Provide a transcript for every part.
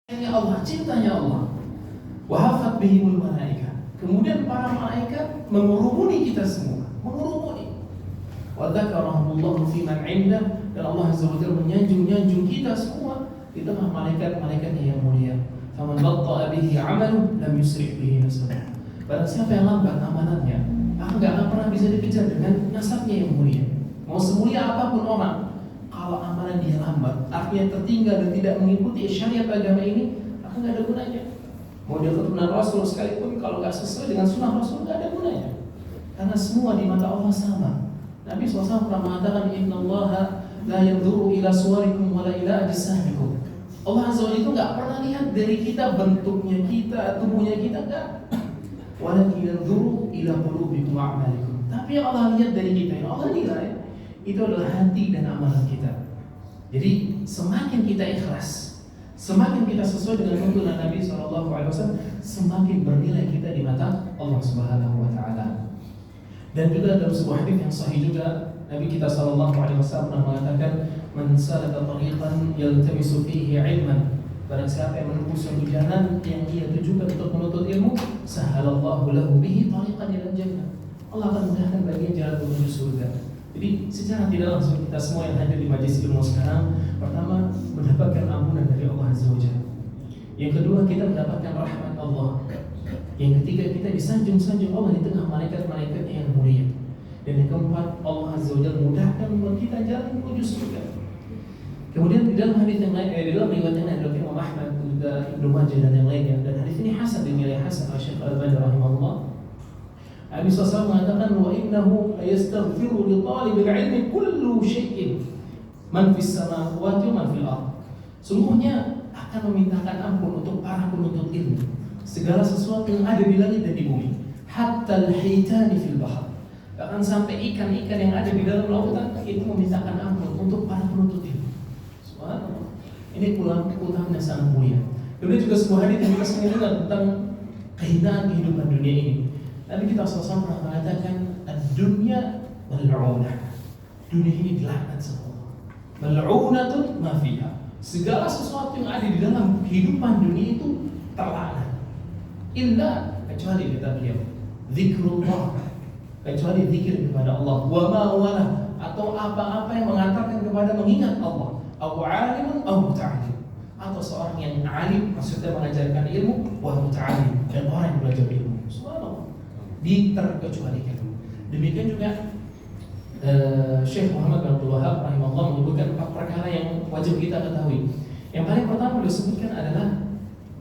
Allah, cintanya Allah. Wahafat bihimul malaika. Kemudian para malaikat mengurumuni kita semua, mengurumuni. Wa dzakarahumullahu fi man 'indah, dan Allah Azza wa Jalla menyanjung kita semua di tengah malaikat-malaikatnya yang mulia. Faman batta'a bihi 'amaluhu lam yusri' bihi nasabuhu. Barang siapa yang lambat amalannya, enggak akan pernah bisa dikejar dengan nasabnya yang mulia. Mau semulia apapun orang, kalau amalan dia lambat, artinya tertinggal dan tidak mengikuti syariat agama ini, akan nggak ada gunanya. Mau dia keturunan Rasul sekalipun, kalau nggak sesuai dengan sunnah Rasul, nggak ada gunanya. Karena semua di mata Allah sama. Nabi SAW pernah mengatakan, Innallaha la yanzuru ila suwarikum wala ila ajsamikum. Allah Azza wa Jalla itu nggak pernah lihat dari kita, bentuknya kita, tubuhnya kita, nggak. Walakin yanzuru ila qulubikum wa a'malikum. Tapi yang Allah lihat dari kita, yang Allah nilai, itu adalah hati dan amalan kita. Jadi semakin kita ikhlas, semakin kita sesuai dengan tuntunan Nabi SAW, semakin bernilai kita di mata Allah Subhanahu Wa Taala. Dan juga dalam sebuah hadis yang sahih juga, Nabi kita SAW pernah mengatakan, "Man salaka tariqan yaltamisu fihi 'ilman." Barang siapa yang menempuh suatu jalan yang ia tujukan untuk menuntut ilmu, sahalallahu lahu bihi tariqan ila jannah. Allah akan mudahkan baginya jalan menuju surga. Jadi secara tidak langsung kita semua yang hadir di majelis ilmu sekarang, pertama mendapatkan ampunan dari Allah Azza wa Jalla. Yang kedua, kita mendapatkan rahmat Allah. Yang ketiga, kita disanjung-sanjung Allah di tengah malaikat-malaikat yang mulia. Dan yang keempat, Allah Azza wa Jalla mudahkan buat kita jalan menuju surga. Kemudian di dalam hadis yang lain, di dalam riwayat yang lain dari Imam Ahmad, juga Ibnu Majah dan yang lainnya, dan hadis ini hasan, dinilai hasan oleh Syekh Al-Albani rahimahullah. Nabi SAW mengatakan, wa innahu yastaghfiru li talibil ilmi kullu syai'in man fis samawati wa man fil ardh. Sungguhnya akan memintakan ampun untuk para penuntut ilmu segala sesuatu yang ada di langit dan di bumi, hatta al-hitani fil bahr. Bahkan sampai ikan-ikan yang ada di dalam lautan itu memintakan ampun untuk para penuntut ilmu. Subhanallah. Ini keutamaan yang sangat mulia. Kemudian juga sebuah hadis yang kita juga tentang kehinaan kehidupan dunia ini. Nabi kita SAW pernah mengatakan, ad-dunya mal'unah. Dunia ini dilaknat sama Allah. Mal'unatun ma fiha. Segala sesuatu yang ada di dalam kehidupan dunia itu terlaknat. Illa, kecuali kata beliau, zikrullah, kecuali zikir kepada Allah. Wa ma wala, atau apa-apa yang mengantarkan kepada mengingat Allah. Aw alimun aw muta'alim, atau seorang yang alim, maksudnya mengajarkan ilmu, wa muta'alim, dan orang yang belajar ilmu. Subhanallah, diterkecualikan. Demikian juga Syekh Muhammad bin Abdul Wahab rahimahullah menyebutkan 4 perkara yang wajib kita ketahui. Yang paling pertama disebutkan adalah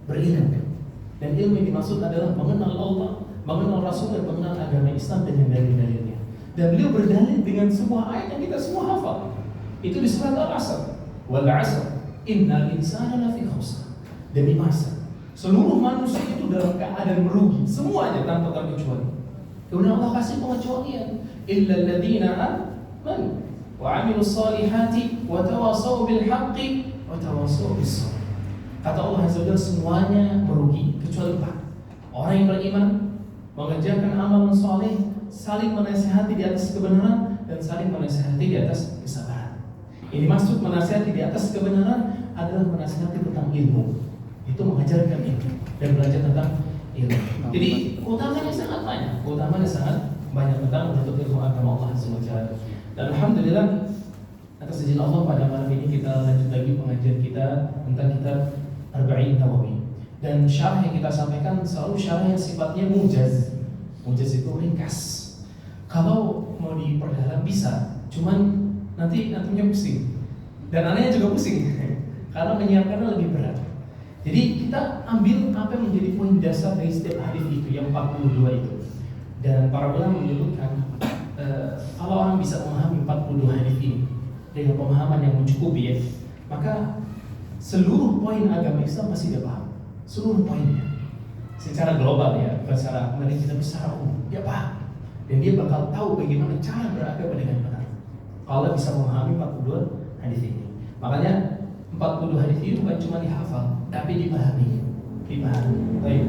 berilmu. Dan ilmu yang dimaksud adalah mengenal Allah, mengenal Rasul, dan mengenal agama Islam dengan dalil-dalilnya. Dan beliau berdalil dengan sebuah ayat yang kita semua hafal. Itu di surat Al-Asr. Wal 'asr innal insana lafi khusr. Demi masa, seluruh manusia itu dalam keadaan merugi, semuanya tanpa terkecuali. Kemudian Allah kasih pengecualian, illal ladzina amanu wa 'amilus solihati wa tawasaw bil haqqi wa tawasaw bis sabr. Kata Allah Azza wa Jalla, semuanya merugi kecuali 4. Orang yang beriman, mengerjakan amalan soleh, saling menasihati di atas kebenaran, dan saling menasihati di atas kesabaran. Ini maksud menasihati di atas kebenaran adalah menasihati tentang ilmu. Itu mengajarkan ilmu dan belajar tentang ilmu. Jadi utamanya sangat banyak tentang menuntut ilmu agama Allah Azza wa Jalla. Dan alhamdulillah atas izin Allah pada malam ini kita lanjut lagi pengajian kita tentang kitab Arba'in Nawawi. Dan syarah yang kita sampaikan selalu syarah yang sifatnya mujaz. Mujaz itu ringkas. Kalau mau diperdalam bisa, cuman nantinya pusing. Dan anehnya juga pusing karena menyiapkannya lebih berat. Jadi kita ambil apa yang menjadi poin dasar dari setiap hadis itu, yang 42 itu. Dan para ulama menyebutkan kalau orang bisa memahami 42 hadis ini dengan pemahaman yang mencukupi, ya, maka seluruh poin agama Islam pasti dia paham. Seluruh poinnya secara global, ya, bukan secara mari kita secara umum, dia paham. Dan dia bakal tahu bagaimana cara beragama dengan benar kalau bisa memahami 42 hadis ini. Makanya 42 hadis ini bukan cuma dihafal, tapi dipahami. Baik.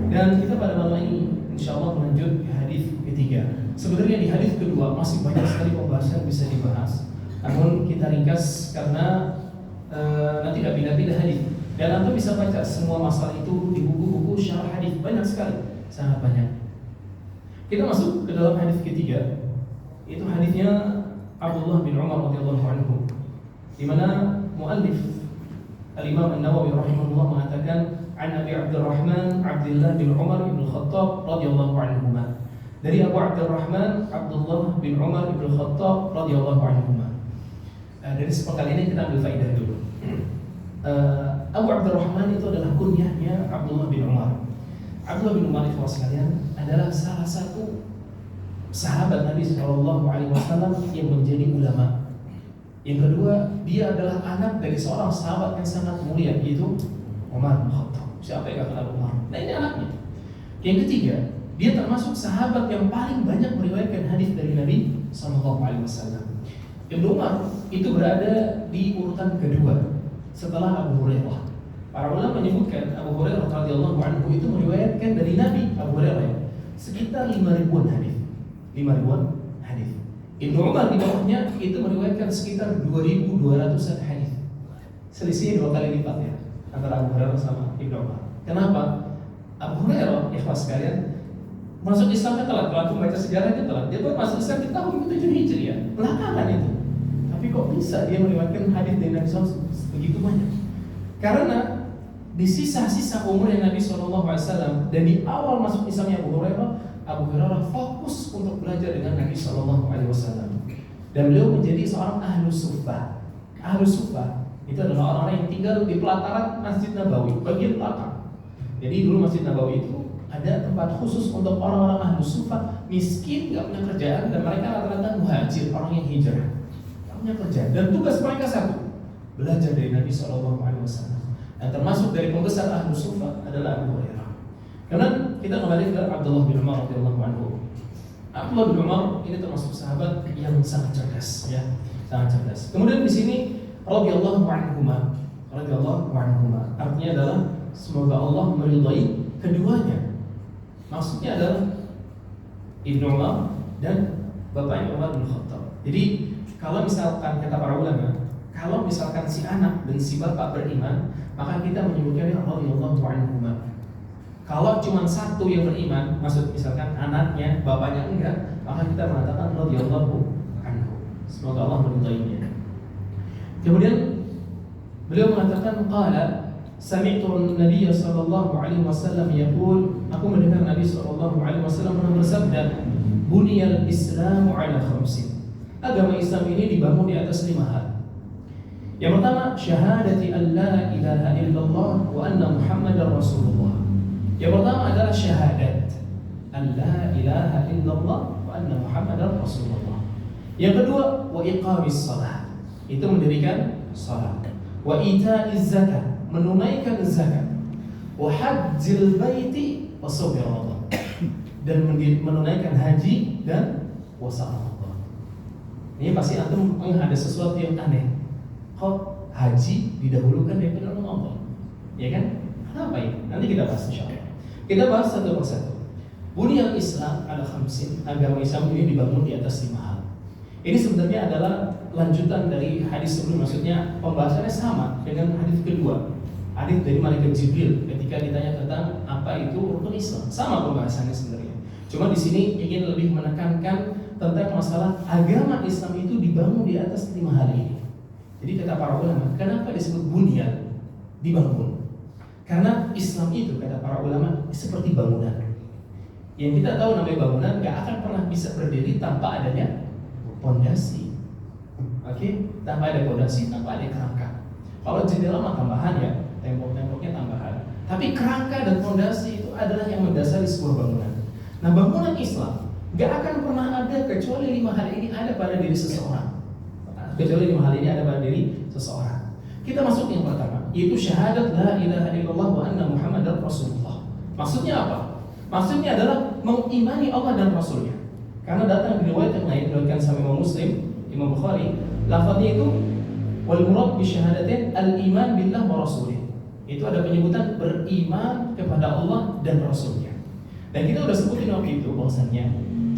Dan kita pada malam ini insyaallah melanjut ke hadis ketiga. Sebenarnya di hadis kedua masih banyak sekali pembahasan bisa dibahas. Namun kita ringkas karena nanti tidak pindah-pindah hadis. Dan antum bisa baca semua masalah itu di buku-buku syarah hadis, banyak sekali, sangat banyak. Kita masuk ke dalam hadis ketiga. Itu hadisnya Abdullah bin Umar radhiyallahu anhu, di mana muallif Al-Imam An-Nawawi rahimahullah mengatakan an Abi Abdurrahman Abdullah bin Umar bin Khattab radhiyallahu anhuma. Dari Abu Abdurrahman Abdullah bin Umar bin Khattab radhiyallahu anhuma. Dari sepengkali ini kita ambil faedah dulu. Abu Abdurrahman itu adalah kunyahnya Abdullah bin Umar. Abdullah bin Umar itu sekalian adalah salah satu sahabat Nabi SAW yang menjadi ulama. Yang kedua, dia adalah anak dari seorang sahabat yang sangat mulia, yaitu Umar bin Khattab. Siapa yang kenal Umar? Nah, ini anaknya. Yang ketiga, dia termasuk sahabat yang paling banyak meriwayatkan hadis dari Nabi SAW. Ibnu Umar itu berada di urutan kedua setelah Abu Hurairah. Para ulama menyebutkan Abu Hurairah radhiyallahu anhu itu meriwayatkan dari Nabi Abu Hurairah sekitar 5.000-an hadis. 5.000-an hadis. Ibnu Umar di bawahnya itu meriwayatkan sekitar 2.200-an hadis. Selisih 2 kali lipat ya antara Abu Hurairah sama Ibnu Umar. Kenapa? Abu Hurairah, ikhwas sekalian, masuk Islamnya telat. Kalau membaca sejarahnya telat. Dia baru masuk Islam di tahun 7 Hijriah, belakangan itu. Tapi kok bisa dia meriwayatkan hadis dari Nabi SAW begitu banyak? Karena di sisa-sisa umurnya Nabi SAW dan di awal masuk Islamnya Abu Hurairah fokus untuk belajar dengan Nabi SAW. Dan beliau menjadi seorang ahlu suffah. Ahlu suffah itu adalah orang-orang yang tinggal di pelataran Masjid Nabawi, bagian belakang. Jadi dulu Masjid Nabawi itu ada tempat khusus untuk orang-orang ahlu suffah, miskin, gak punya kerjaan, dan mereka rata-rata muhajir, orang yang hijrah, gak punya kerjaan. Dan tugas mereka satu, belajar dari Nabi SAW. Dan termasuk dari pembesar ahlu suffah adalah Abu Hurairah. Karena kita kembali ke Abdullah bin Umar radhiyallahu anhu. Abdullah bin Umar ini termasuk sahabat yang sangat cerdas, ya, sangat cerdas. Kemudian di sini radhiyallahu anhuma, artinya adalah semoga Allah meridai keduanya. Maksudnya adalah Ibnu Umar dan bapaknya Umar bin Khattab. Jadi kalau misalkan kata para ulama, kalau misalkan si anak dan si bapak beriman, maka kita menyebutkannya radhiyallahu anhuma. Kalau cuma satu yang beriman, maksud misalkan anaknya, bapaknya enggak, maka kita mengatakan radhiyallahu anhu. Semoga Allah meridainya. Kemudian beliau mengatakan qala sami'tu an-nabiy sallallahu alaihi wasallam yaqul, aku mendengar Nabi sallallahu alaihi wasallam pernah bersabda, buniyal islamu ala khamsin. Agama Islam ini dibangun di atas 5 hal. Yang pertama, syahadati an la ilaha illallah wa anna Muhammadar Rasulullah. Yang pertama adalah syahadat an la ilaha illallah wa anna Muhammadar Rasulullah. Yang kedua, wa iqamis shalah, itu mendirikan salat. Wa ita'iz zakat, menunaikan zakat. Wa hajjil baiti wa shaumi Ramadan, dan menunaikan haji dan puasa Ramadan. Ini pasti antum ada sesuatu yang aneh. Kok haji didahulukan daripada Ramadan? Ya kan? Kenapa ini? Nanti kita bahas insyaallah. Kita bahas satu persatu. Bunyal Islam ala khamsin, agama Islam ini dibangun di atas 5 hal. Ini sebenarnya adalah lanjutan dari hadis sebelum, maksudnya pembahasannya sama dengan hadis kedua. Hadis dari malaikat Jibril ketika ditanya tentang apa itu rukun Islam, sama pembahasannya sebenarnya. Cuma di sini ingin lebih menekankan tentang masalah agama Islam itu dibangun di atas 5 hal ini. Jadi kata para ulama, kenapa disebut bunyal, dibangun? Karena Islam itu kata para ulama seperti bangunan. Yang kita tahu namanya bangunan gak akan pernah bisa berdiri tanpa adanya pondasi. Oke, tanpa ada pondasi, tanpa ada kerangka. Kalau jendela mah tambahan ya, tembok-temboknya tambahan. Tapi kerangka dan pondasi itu adalah yang mendasari sebuah bangunan. Nah, bangunan Islam gak akan pernah ada kecuali 5 hal ini ada pada diri seseorang. Kecuali 5 hal ini ada pada diri seseorang. Kita masuk yang pertama, yaitu syahadat la ilaha illallah wa anna Muhammadar Rasulullah. Maksudnya apa? Maksudnya adalah mengimani Allah dan Rasulnya. Karena datang di riwayat yang lain, diriwayatkan sama Imam Muslim, Imam Bukhari, lafadznya itu wal murad bi syahadatin al-iman billah wa rasulih. Itu ada penyebutan beriman kepada Allah dan Rasulnya. Dan kita udah sebutin waktu itu bahwasannya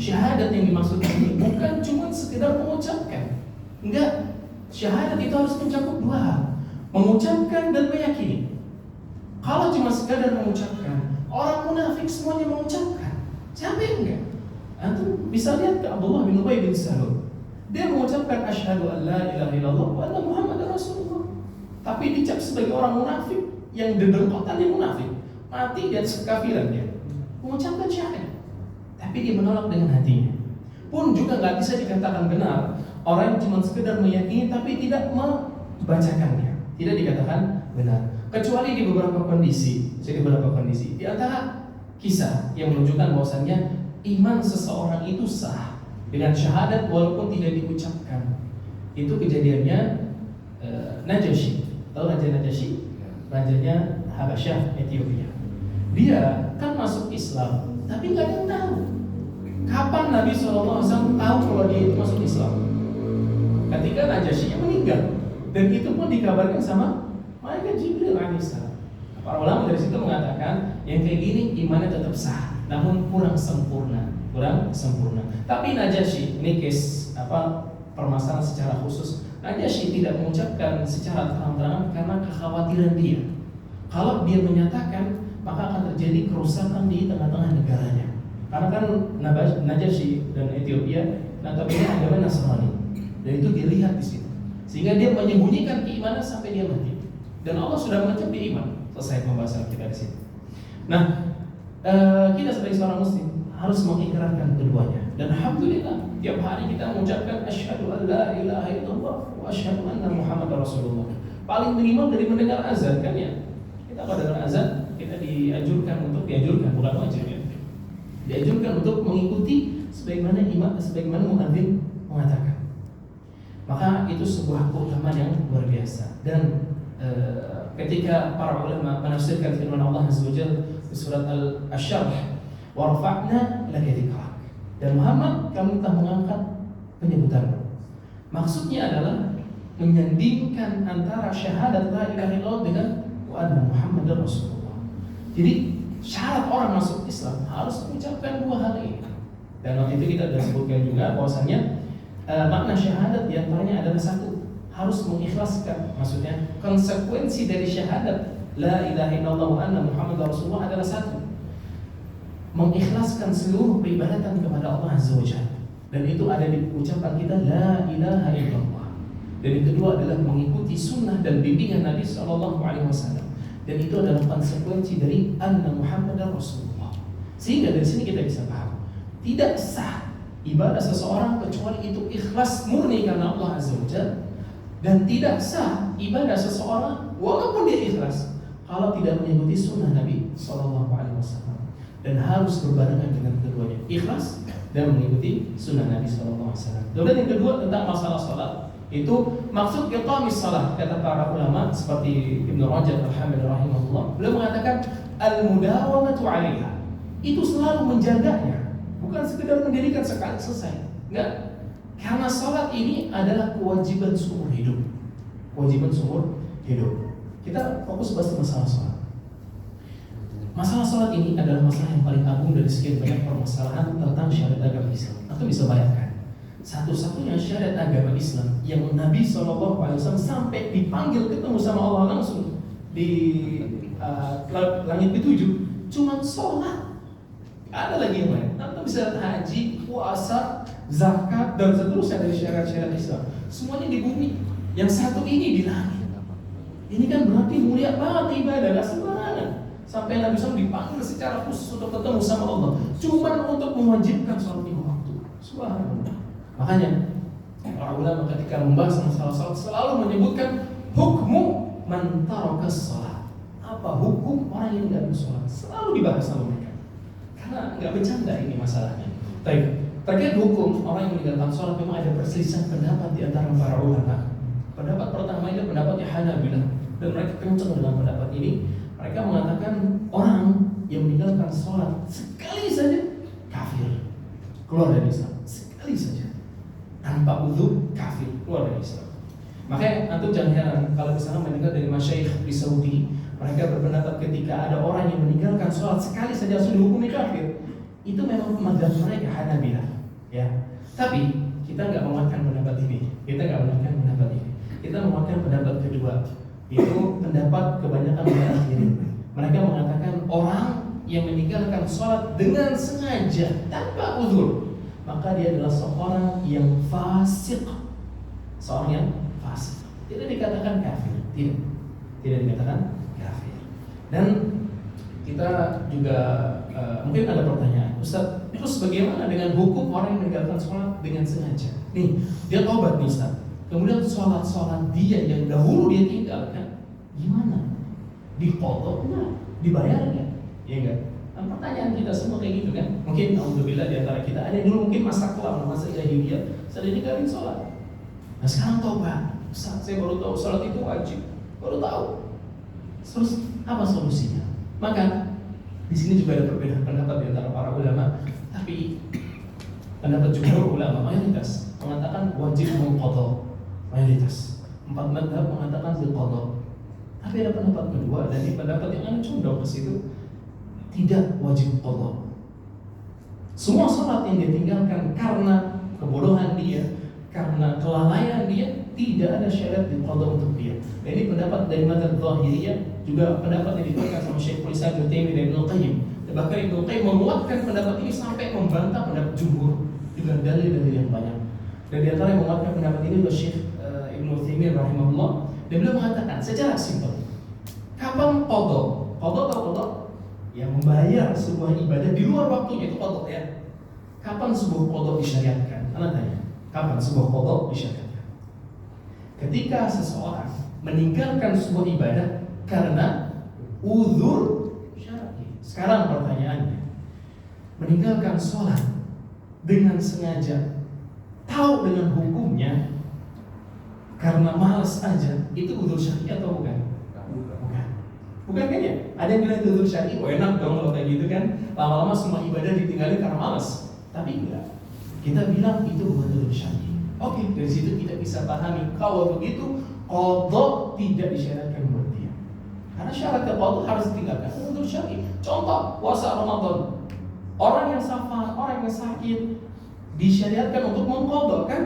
syahadat yang dimaksud ini bukan cuma sekedar mengucapkan. Enggak, syahadat itu harus mencakup 2 hal, mengucapkan dan meyakini. Kalau cuma sekadar mengucapkan, orang munafik semuanya mengucapkan. Siapa yang enggak? Antum bisa lihat ke Abdullah bin Ubay bin Salul. Dia mengucapkan asyhadu an la ilaha illallah wa anna Muhammadar Rasulullah. Tapi dicap sebagai orang munafik yang dedengkotannya munafik. Mati di atas kekafiran dia. Mengucapkan syahadat. Tapi dia menolak dengan hatinya. Pun juga nggak bisa dikatakan benar orang yang cuma sekedar meyakini tapi tidak membacakannya. Tidak dikatakan benar. Kecuali di beberapa kondisi. Di beberapa kondisi. Di antara kisah yang menunjukkan bahwasannya iman seseorang itu sah dengan syahadat walaupun tidak diucapkan. Itu kejadiannya Najasyi. Tahu Raja Najasyi? Rajanya Habasyah, Ethiopia. Dia kan masuk Islam, tapi nggak ada yang tahu. Kapan Nabi SAW tahu kalau dia itu masuk Islam? Ketika Najasyi meninggal, dan itu pun dikabarkan sama malaikat Jibril alaihissalam. Para ulama dari situ mengatakan yang kayak gini imannya tetap sah, namun kurang sempurna. Tapi Najasyi ini case permasalahan secara khusus. Najasyi tidak mengucapkan secara terang-terangan karena kekhawatiran dia. Kalau dia menyatakan, maka akan terjadi kerusakan di tengah-tengah negaranya. Karena kan Najasyi dan Ethiopia notabene agama Nasrani, dan itu dilihat di situ. Sehingga dia menyembunyikan keimanan sampai dia mati. Dan Allah sudah mengecap di iman. Selesai pembahasan kita di situ. Nah, kita sebagai seorang muslim harus mengikrarkan keduanya. Dan alhamdulillah tiap hari kita mengucapkan asyhadu an la ilaha illallah wa asyhadu anna Muhammadar Rasulullah. Paling minimal dari mendengar azan kan ya. Kita kalau dengar azan kita dianjurkan bukan wajib ya. Dianjurkan untuk mengikuti sebagaimana muadzin mengatakan. Maka itu sebuah keutamaan yang luar biasa. Dan ketika para ulama menafsirkan firman Allah Azza wa Jalla di surat Al-Asy-Syarh, wa rafa'na laka dzikrak. Dan Muhammad, kami telah mengangkat penyebutanmu. Maksudnya adalah menyandingkan antara syahadat la ilaha illallah dengan wa anna Muhammadar Rasulullah. Jadi syarat orang masuk Islam harus mengucapkan dua hal ini. Dan waktu itu kita sudah sebutkan juga bahwasannya makna syahadat diantaranya adalah satu, harus mengikhlaskan. Maksudnya konsekuensi dari syahadat la ilaha illallah wa anna Muhammadar Rasulullah adalah satu, mengikhlaskan seluruh peribadatan kepada Allah Azza wa Jalla. Dan itu ada di ucapan kita la ilaha illallah. Dan yang kedua adalah mengikuti sunnah dan bimbingan Nabi SAW. Dan itu adalah konsekuensi dari anna Muhammadar Rasulullah. Sehingga dari sini kita bisa paham, tidak sah ibadah seseorang kecuali itu ikhlas murni karena Allah Azza wa Jalla. Dan tidak sah ibadah seseorang walaupun dia ikhlas kalau tidak mengikuti sunnah Nabi SAW. Dan harus berbarengan dengan keduanya, ikhlas dan mengikuti sunnah Nabi SAW. Kemudian yang kedua tentang masalah salat, itu maksud iqamis salat kata para ulama seperti Ibnu Rajab Al-Hambali rahimahullah, beliau mengatakan al-mudawamatu 'alaiha, itu selalu menjaganya, bukan sekedar mendirikan sekali selesai. Enggak. Karena salat ini adalah kewajiban seumur hidup. Kita fokus bahas masalah salat. Masalah salat ini adalah masalah yang paling agung dari sekian banyak permasalahan tentang syariat agama Islam. Atau bisa bayangkan, satu-satunya syariat agama Islam yang Nabi SAW sampai dipanggil ketemu sama Allah langsung di langit ketujuh, cuma sholat. Ada lagi yang lain. Atau bisa haji, puasa, zakat dan seterusnya dari syariat-syariat Islam. Semuanya di bumi. Yang satu ini di langit. Ini kan berarti mulia banget ibadah, gak sembarangan. Sampai Nabi SAW dipanggil secara khusus untuk ketemu sama Allah, cuma untuk mewajibkan sholat 5 waktu. Subhanallah. Makanya para ulama ketika membahas masalah sholat selalu menyebutkan hukmu man tarakas sholat. Apa hukum orang yang tidak bersolat? Selalu dibahas sama mereka. Karena nggak bercanda ini masalahnya. Terkait hukum orang yang meninggalkan sholat, memang ada perselisihan pendapat di antara para ulama. Pendapat pertama itu pendapatnya Hanabilah, dan mereka kencang dengan pendapat ini. Mereka mengatakan orang yang meninggalkan sholat sekali saja kafir, keluar dari Islam. Sekali saja tanpa wudu kafir, keluar dari Islam. Makanya antum jangan heran kalau misalnya mendengar dari masyayikh di Saudi, mereka berpendapat ketika ada orang yang meninggalkan sholat sekali saja langsung dihukumi kafir. Itu memang mazhab mereka Hanabilah, ya. Tapi kita nggak menguatkan pendapat ini. Kita menguatkan pendapat kedua, yaitu pendapat kebanyakan mutakhirin. sholat dengan sengaja tanpa uzur, maka dia adalah seorang yang fasik. Seorang yang fasik. Tidak dikatakan kafir, tidak dikatakan kafir. Dan kita juga mungkin ada pertanyaan, Ustaz, terus bagaimana dengan hukum orang yang meninggalkan sholat dengan sengaja? Nih, dia taubat nih Ustaz, kemudian sholat dia yang dahulu dia tinggalkan, gimana? Diqadha nggak? Dibayar nggak? Ya enggak? Nah, pertanyaan kita semua kayak gitu kan? Mungkin alhamdulillah di antara kita ada yang dulu mungkin masa kelam, masa jahiliyah, sedang ninggalin sholat. Nah sekarang taubat, Ustaz, saya baru tahu sholat itu wajib, baru tahu. Terus apa solusinya? Maka di sini juga ada perbedaan pendapat di antara para ulama, tapi pendapat jumhur ulama mayoritas mengatakan wajib mengqadha. Mayoritas 4 mazhab mengatakan qadha. Tapi ada pendapat kedua, dan ini pendapat yang anda condong ke situ, tidak wajib qadha. Semua salat yang dia tinggalkan karena kebodohan dia, karena kelalaian dia, tidak ada syarat qadha untuk dia. Dan ini pendapat dari mazhab Zahiriyah, juga pendapat yang dikeluarkan sama Syekhul Islam Ibnu Taimiyah dan Ibnu Qayyim. Bahkan Ibnu Qayyim menguatkan pendapat ini sampai membantah pendapat jumhur dengan dalil-dalil yang banyak. Dan di antara yang menguatkan pendapat ini adalah Syekh Ibnu Taimiyah rahimahullah. Dan beliau mengatakan secara simpel, kapan qadha? Qadha atau qadha? Yang membayar sebuah ibadah di luar waktunya, itu qadha ya. Kapan sebuah qadha disyariatkan? Anda tanya, kapan sebuah qadha disyariatkan? Ketika seseorang meninggalkan sebuah ibadah karena uzur syar'i. Sekarang pertanyaannya, meninggalkan sholat dengan sengaja, tahu dengan hukumnya, karena malas aja, itu uzur syar'i atau bukan? Bukan kan ya? Ada yang bilang itu uzur syar'i, oh enak dong kalau kayak gitu kan, lama-lama semua ibadah ditinggalin karena malas. Tapi enggak, kita bilang itu bukan uzur syar'i. Oke, dari situ kita bisa pahami kalau begitu qadha tidak disyaratkan buat dia. Karena syarat qadha harus ditinggalkan uzur syar'i. Contoh puasa Ramadan, orang yang safar, orang yang sakit disyariatkan untuk mengqadha kan?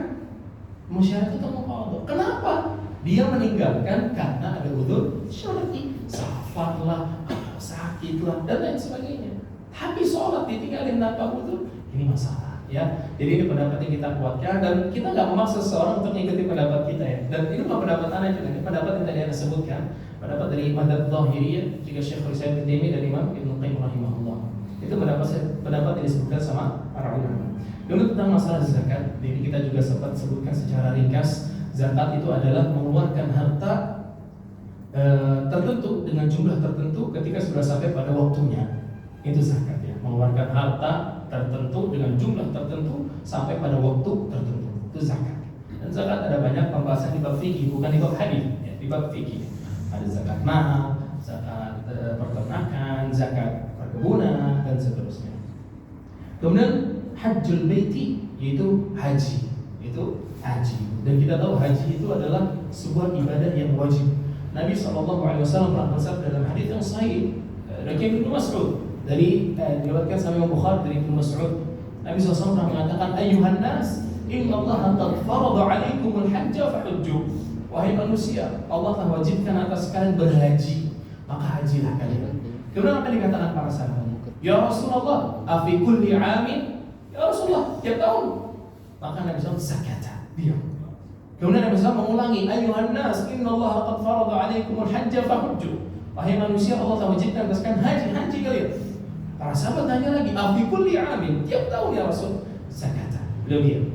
Musyarat untuk mengqadha. Kenapa? Dia meninggalkan karena ada uzur syar'i, safar lah, sakit lah, dan lain sebagainya. Tapi sholat ditinggalin tanpa uzur, ini masalah. Ya, jadi ini pendapat yang kita kuatkan, dan kita nggak memaksa seseorang untuk mengikuti pendapat kita ya. Dan ini bukan pendapat anak juga, ini pendapat yang tadi anda sebutkan, pendapat dari mazhab Zahiriyah, juga Syekhul Islam Ibnu Taimiyah dan Imam Ibnu Qayyim rahimahullah. Itu pendapat yang disebutkan sama para ulama. Dulu tentang masalah zakat, jadi kita juga sempat sebutkan secara ringkas, zakat itu adalah mengeluarkan harta tertentu dengan jumlah tertentu ketika sudah sampai pada waktunya. Itu zakat ya, mengeluarkan harta tertentu dengan jumlah tertentu sampai pada waktu tertentu, itu zakat. Dan zakat ada banyak pembahasan di bab fikih, bukan di bab hadis ya, di bab fikih. Ada zakat mahal, zakat peternakan, zakat perkebunan dan seterusnya. Kemudian hajjul baiti, yaitu haji, dan kita tahu haji itu adalah sebuah ibadah yang wajib. Nabi SAW pernah bersabda dalam hadis yang sahih dari Ibnu Mas'ud, dari diriwayatkan sama Imam Bukhari dari Ibnu Mas'ud, Nabi SAW pernah mengatakan, ayuhan nas, inna Allah qad farada 'alaikumul hajja fahujju. Wahai manusia, Allah telah wajibkan atas kalian berhaji, maka hajilah kalian. Kemudian apa dikatakan para sahabat? Ya Rasulullah, afi kulli 'amin? Ya Rasulullah, tiap tahun. Maka Nabi SAW sakata, diam. Kemudian Nabi SAW mengulangi, ayuhan nas, inna Allah qad farada 'alaikumul hajja fahujju. Wahai manusia, Allah telah wajibkan atas kalian haji kalian. Para sahabat tanya lagi, afi kulli 'amin? Tiap tahun ya Rasul? Sakata, beliau diam.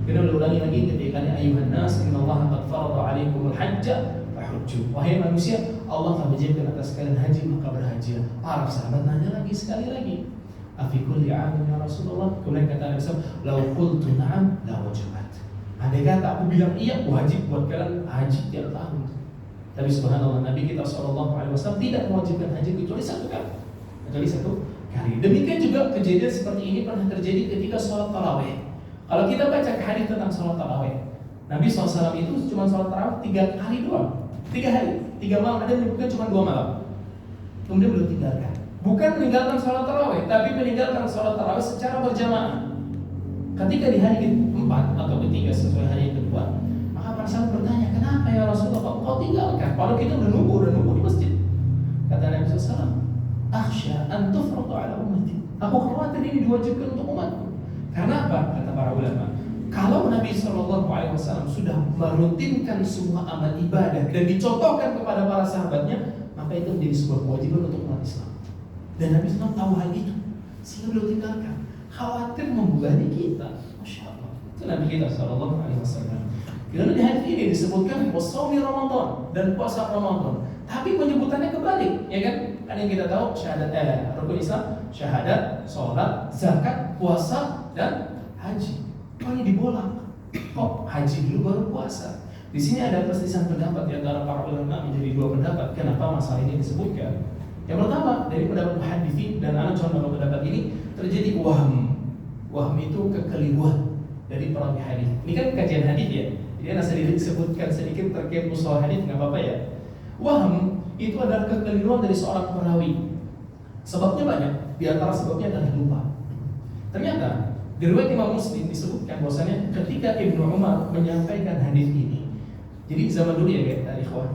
Kemudian beliau ulangi lagi ketika ayuhan nas, inna Allah qad farada 'alaikumul hajja fahujju. Wahai manusia, Allah telah wajibkan atas kalian haji, maka berhajilah. Para sahabat tanya lagi sekali lagi, afi kulli 'amin ya Rasulullah? Kemudian kata Nabi SAW, lau qultu na'am la wajabat. Andai kata aku bilang iya, wajib buat kalian haji tiap tahun. Tapi subhanallah, Nabi kita SAW tidak mewajibkan haji kecuali satu kali. Demikian juga kejadian seperti ini pernah terjadi ketika sholat tarawih. Kalau kita baca hadis tentang sholat tarawih, Nabi SAW itu cuma sholat tarawih 3 kali doang, 3 hari, 3 malam, ada yang menyebutkan cuma 2 malam. Kemudian beliau tinggalkan. Bukan meninggalkan sholat tarawih, tapi meninggalkan sholat tarawih secara berjamaah. Ketika di hari ke-4 atau ke-3 sesuai hari yang kedua, maka para sahabat bertanya, kenapa ya Rasulullah kau tinggalkan? Kalau kita udah nunggu di masjid. Kata Nabi SAW, akhsha an tufradu ala ummati. Aku khawatir ini diwajibkan untuk umatku. Karena apa? Kata para ulama, kalau Nabi SAW sudah merutinkan semua amal ibadah dan dicontohkan kepada para sahabatnya, maka itu menjadi sebuah kewajiban untuk umat Islam. Dan Nabi SAW tahu hal itu, sehingga beliau tinggalkan. Khawatir membebani kita. Masya Allah. Itu Nabi kita SAW. Karena di hadis ini disebutkan wassaumi Ramadan dan puasa Ramadan. Tapi penyebutannya kebalik, ya kan? Kan yang kita tahu syahadat rukun Islam, syahadat, sholat, zakat, puasa dan haji. Kok ini dibolak? Kok haji dulu baru puasa? Di sini ada perselisihan pendapat di antara para ulama menjadi dua pendapat. Kenapa masalah ini disebutkan? Yang pertama dari pendapat muhaditsin, dan anak contoh pendapat ini terjadi waham. Waham itu kekeliruan dari perawi hadis. Ini kan kajian hadis ya. Jadi anak sedikit sebutkan sedikit terkait mustalah hadis, nggak apa-apa ya. Waham itu adalah kekeliruan dari seorang perawi. Sebabnya banyak. Di antara sebabnya adalah lupa. Ternyata di riwayat Imam Muslim disebutkan bahwasanya ketika Ibnu Umar menyampaikan hadis ini, jadi zaman dulu ya ikhwan,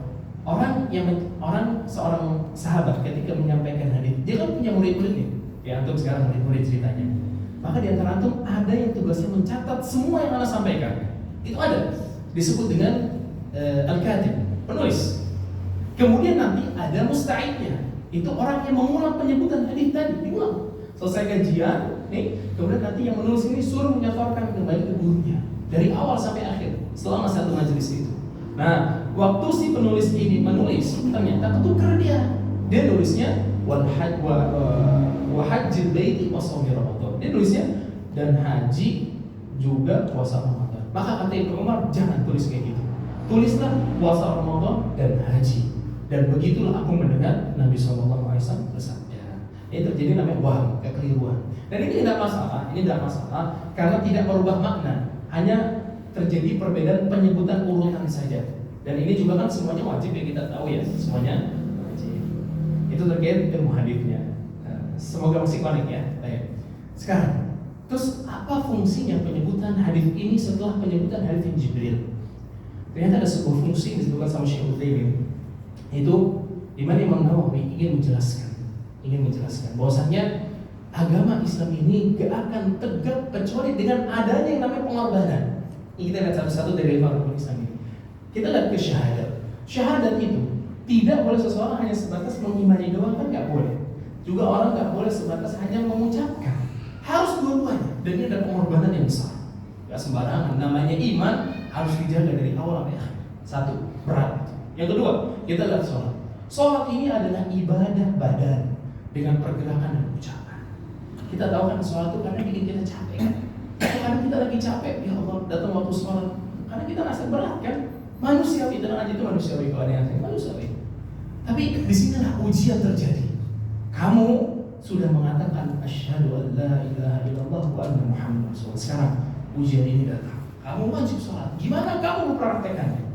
seorang sahabat ketika menyampaikan hadis, dia kan punya murid-muridnya. Ya antum sekarang murid-murid ceritanya. Maka di antara antum ada yang tugasnya mencatat semua yang Anda sampaikan. Itu ada disebut dengan al-katib, penulis. Kemudian nanti ada musta'idnya. Itu orang yang mengulang penyebutan hadis tadi, diulang. Selesai kajian, kemudian nanti yang menulis ini suruh menyetorkan kembali ke gurunya dari awal sampai akhir selama satu majelis itu. Nah, waktu si penulis ini menulis, ternyata ketukar dia nulisnya wa hajjil baiti wa shaumi Ramadan. Dia nulisnya dan haji juga puasa Ramadan. Maka kata Ibnu Umar, jangan tulis kayak gitu. Tulislah puasa Ramadan dan haji. Dan begitulah aku mendengar Nabi SAW bersabda. Ini terjadi namanya waham, kekeliruan. Dan ini tidak masalah, karena tidak merubah makna, hanya terjadi perbedaan penyebutan urutan saja. Dan ini juga kan semuanya wajib ya, kita tahu ya, semuanya wajib. Itu terkait ilmu hadisnya. Semoga masih connect ya. Baik. Sekarang, terus apa fungsinya penyebutan hadis ini setelah penyebutan hadis Jibril? Ternyata ada sebuah fungsi yang disebutkan sama Syekh Utsaimin. Itu di mana Imam Nawawi ingin menjelaskan bahwasanya agama Islam ini gak akan tegak kecuali dengan adanya yang namanya pengorbanan. Ini kita lihat satu-satu dari Imam Islam ini. Kita lihat ke syahadat. Syahadat itu tidak boleh seseorang hanya sebatas mengimani doang, kan nggak boleh. Juga orang nggak boleh sebatas hanya mengucapkan. Harus dua-duanya. Dan ini ada pengorbanan yang besar. Gak sembarangan. Namanya iman harus dijaga dari awal sampai akhir. Satu, berat. Yang kedua, kita lihat sholat. Sholat ini adalah ibadah badan dengan pergerakan dan ucapan. Kita tahu kan sholat itu karena bikin kita capek kan? Karena kita lagi capek, ya Allah datang waktu sholat. Karena kita rasa berat kan? Manusiawi, tenang aja itu manusiawi kalau ada yang manusiawi. Tapi di sinilah ujian terjadi. Kamu sudah mengatakan asyhadu an la ilaha illallah wa anna Muhammadar Rasulullah. Sekarang ujian ini datang. Kamu wajib sholat. Gimana kamu mempraktekannya?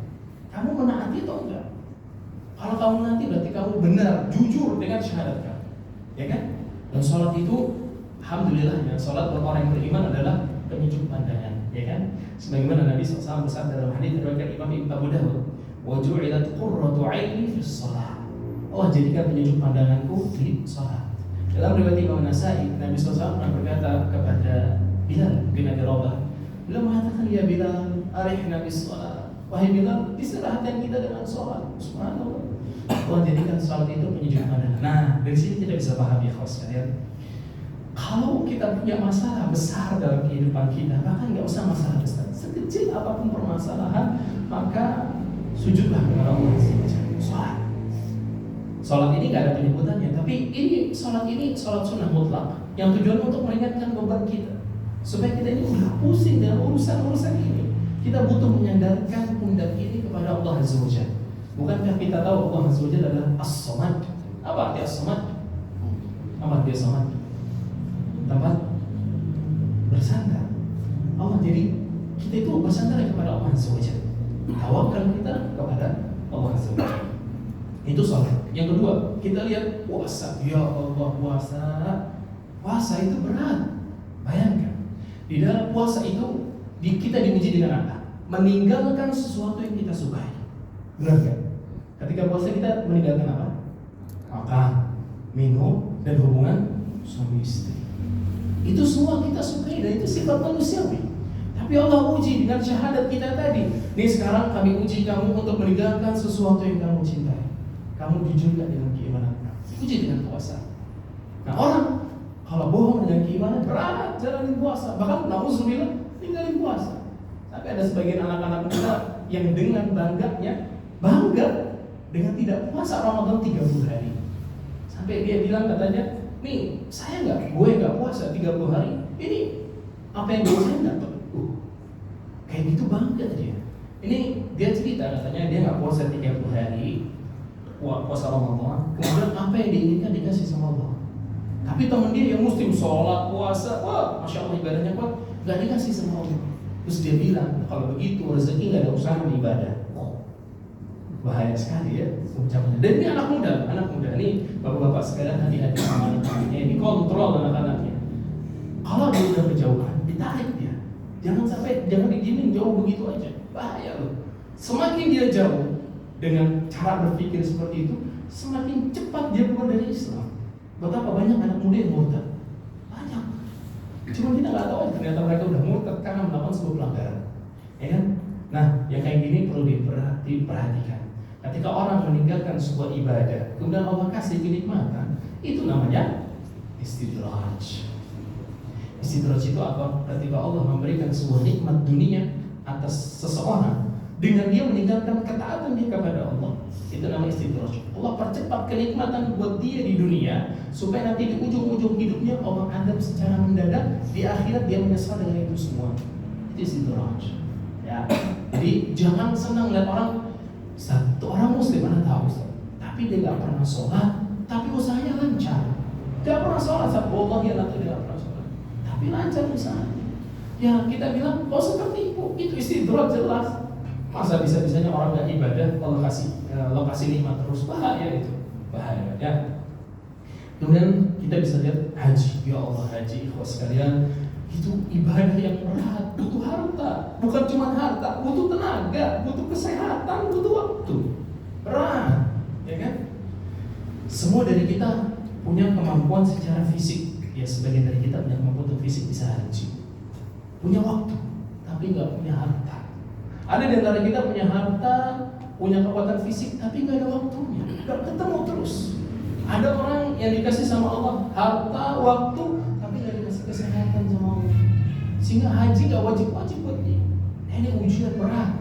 Kamu menaati atau enggak? Kalau kamu nanti berarti kamu benar, jujur dengan syahadat kamu, ya kan? Dan sholat itu, alhamdulillah ya, sholat buat orang yang beriman adalah penyejuk pandangan, ya kan? Sebagaimana Nabi SAW bersabda dalam hadits riwayat Imam Abu Dawud, wa ju'ilat qurratu 'aini fis shalah. Allah jadikan penyejuk pandanganku di sholat. Dalam riwayat Imam Nasai, Nabi SAW pernah berkata kepada Bilal bin Abi Rabah, beliau mengatakan, ya Bilal, arihna bis shalah. Wahai Bilal, istirahatkan kita dengan sholat. Subhanallah. Allah jadikan sholat itu penyejuk pandangan. Nah, dari sini kita bisa paham ya kawan sekalian. Kalau kita punya masalah besar dalam kehidupan kita, bahkan nggak usah masalah besar, sekecil apapun permasalahan, maka sujudlah kepada Allah. Sholat. Sholat ini nggak ada penyebutannya, tapi ini sholat sunnah mutlak yang tujuan untuk meringankan beban kita, supaya kita ini nggak pusing dengan urusan ini. Kita butuh menyandarkan pundak ini kepada Allah Azza wa Jalla. Bukankah kita tahu Allah Azza wa Jalla adalah As-Samad? Apa arti As-Samad? Apa arti As-Samad? Tempat bersandar. Allah, jadi kita itu bersandar kepada Allah Azza wa Jalla. Tawakal kita kepada Allah Azza wa Jalla. Itu salat. Yang kedua, kita lihat puasa. Ya Allah, puasa itu berat. Bayangkan, di dalam puasa itu kita diuji dengan apa? Meninggalkan sesuatu yang kita sukai. Benar kan? Ketika puasa kita meninggalkan apa? Makan, minum, dan hubungan suami istri. Itu semua kita sukai dan itu sifat manusiawi. Tapi Allah uji dengan syahadat kita tadi. Nih sekarang kami uji kamu untuk meninggalkan sesuatu yang kamu cintai. Kamu jujur gak dengan keimanan? Uji dengan puasa. Nah orang kalau bohong dengan keimanan berat jalanin puasa. Bahkan na'udzubillah tinggalin puasa. Tapi ada sebagian anak-anak muda yang dengan bangganya bangga dengan tidak puasa Ramadan 30 hari. Sampai dia bilang katanya, nih saya gue nggak puasa 30 hari. Ini apa yang saya dapat? Kayak gitu bangga dia. Ini dia cerita katanya dia nggak puasa 30 hari, puasa Ramadan. Kemudian apa yang diinginkan dikasih sama Allah. Tapi teman dia yang muslim sholat, puasa, wah masya Allah ibadahnya kuat, nggak dikasih sama Allah. Terus dia bilang kalau begitu rezeki nggak ada usaha di ibadah. Bahaya sekali ya ucapannya. Dan ini anak muda nih bapak-bapak sekalian hati-hati sama anak-anaknya, ini kontrol anak-anaknya. Kalau dia udah berjauhan, ditarik dia. Jangan didiamin jauh begitu aja. Bahaya loh. Semakin dia jauh dengan cara berpikir seperti itu, semakin cepat dia keluar dari Islam. Betapa banyak anak muda yang murtad. Banyak. Cuma kita nggak tahu aja ternyata mereka udah murtad karena melakukan sebuah pelanggaran. Ya kan? Nah, yang kayak gini perlu diperhatikan. Ketika orang meninggalkan sebuah ibadah, kemudian Allah kasih kenikmatan, itu namanya istidraj. Istidraj itu apa? Ketika Allah memberikan sebuah nikmat dunia atas seseorang dengan dia meninggalkan ketaatan dia kepada Allah, itu namanya istidraj. Allah percepat kenikmatan buat dia di dunia supaya nanti di ujung-ujung hidupnya Allah adab secara mendadak, di akhirat dia menyesal dengan itu semua. Itu istidraj. Ya. Jadi jangan senang lihat orang satu orang muslim mana tahu, tapi dia nggak pernah sholat, tapi usahanya lancar. Nggak pernah sholat, wallahi ya dia nggak pernah sholat, tapi lancar usahanya. Ya kita bilang, oh seperti itu istidraj jelas. Masa bisa-bisanya orang nggak ibadah, Allah kasih nikmat terus, bahaya itu, bahaya. Ya. Kemudian kita bisa lihat haji, ya Allah haji, ikhwas sekalian. Itu ibadah yang berat, butuh harta, bukan cuma harta, butuh tenaga, butuh kesehatan, butuh waktu, berat, ya kan? Semua dari kita punya kemampuan secara fisik, ya sebagian dari kita punya kemampuan untuk fisik bisa haji, punya waktu, tapi nggak punya harta. Ada di antara kita punya harta, punya kekuatan fisik, tapi nggak ada waktunya, nggak ketemu terus. Ada orang yang dikasih sama Allah harta, waktu, tapi nggak dikasih kesehatan sama Allah. Sehingga haji gak wajib-wajib buat dia. Ini ujian berat.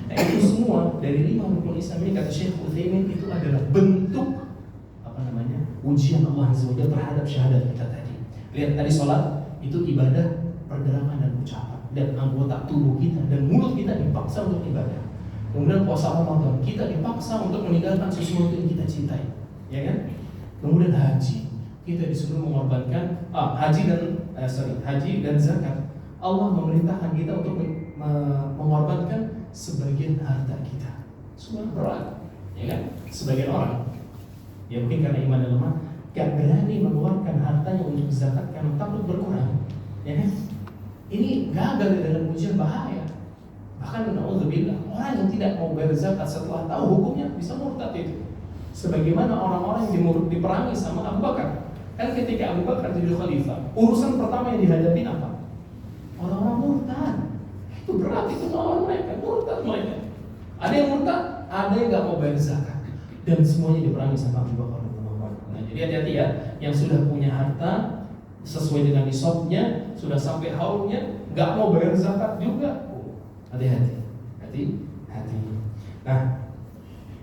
Nah itu semua dari 5 rukun Islam ini kata Syekh Utsaimin itu adalah bentuk ujian Allah Azza wa Jalla terhadap syahadat kita tadi. Lihat tadi sholat itu ibadah pergerakan dan ucapan, dan anggota tubuh kita dan mulut kita dipaksa untuk ibadah. Kemudian puasa Ramadan kita dipaksa untuk meninggalkan sesuatu yang kita cintai, ya kan? Kemudian haji kita disuruh mengorbankan haji dan zakat. Allah memerintahkan kita untuk mengorbankan sebagian harta kita. Semua berat, ya kan? Sebagian orang, ya mungkin karena iman yang lemah, gak berani mengeluarkan hartanya untuk zakat karena takut berkurang, ya kan? Ini gagal dalam ujian, bahaya. Bahkan na'udzubillah, orang yang tidak mau bayar zakat setelah tahu hukumnya bisa murtad itu. Sebagaimana orang-orang yang diperangi sama Abu Bakar. Kan ketika Abu Bakar jadi khalifah, urusan pertama yang dihadapi apa? Orang-orang murtad. Itu berat, itu melawan mereka, murtad mereka. Ada yang murtad, ada yang gak mau bayar zakat, dan semuanya diperangi sama Abu Bakar. Nah, jadi hati-hati ya, yang sudah punya harta sesuai dengan nisabnya, sudah sampai haulnya, gak mau bayar zakat juga. Hati-hati. Nah,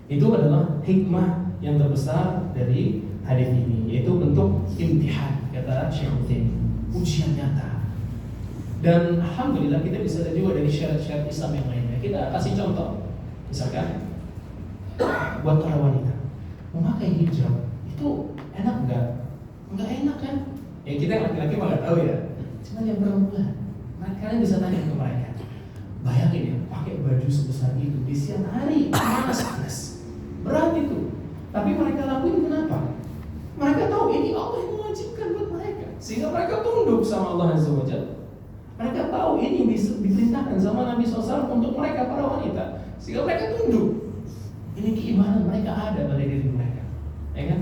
itu adalah hikmah yang terbesar dari hadis ini, yaitu bentuk imtihan, kata Syekh Utsaimin, ujian nyata. Dan alhamdulillah kita bisa lihat juga dari syarat-syarat Islam yang lainnya. Kita kasih contoh, misalkan buat para wanita memakai hijab itu enak nggak? Nggak enak kan? Ya kita laki-laki mah nggak tahu ya. Cuma yang perempuan, kalian bisa tanya ke mereka. Bayangin ya, pakai baju sebesar itu di siang hari, panas, berat itu. Tapi mereka lakuin kenapa? Mereka tahu ini Allah yang mewajibkan buat mereka, sehingga mereka tunduk sama Allah Azza wa Jalla. Mereka tahu ini diperintahkan sama Nabi SAW untuk mereka para wanita, sehingga mereka tunduk. Ini keimanan mereka ada pada diri mereka, ya kan?